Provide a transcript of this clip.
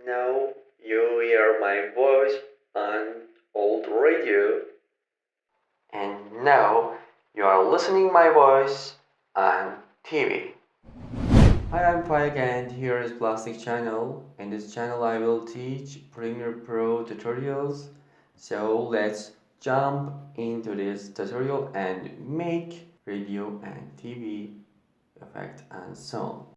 Now you hear my voice on old radio. And now you are listening my voice on TV. Hi, I'm Faik and here is PlusNik channel. In this channel I will teach Premiere Pro tutorials. So let's jump into this tutorial and make radio and TV effect and so on.